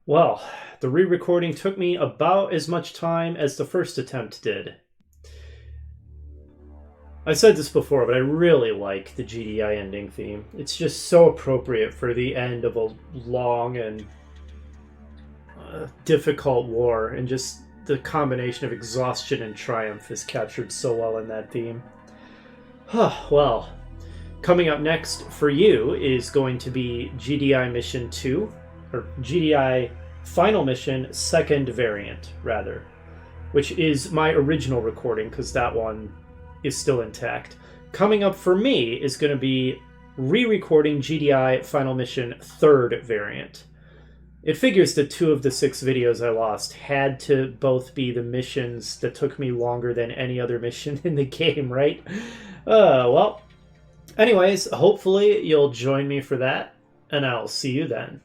A: Well, the re-recording took me about as much time as the first attempt did. I said this before, but I really like the GDI ending theme. It's just so appropriate for the end of a long and difficult war, and just the combination of exhaustion and triumph is captured so well in that theme. Well, coming up next for you is going to be GDI Mission 2, or GDI Final Mission Second Variant, rather, which is my original recording, because that one is still intact. Coming up for me is going to be re-recording GDI Final Mission Third Variant. It figures that 2 of the 6 videos I lost had to both be the missions that took me longer than any other mission in the game, right? Well, anyways, hopefully you'll join me for that, and I'll see you then.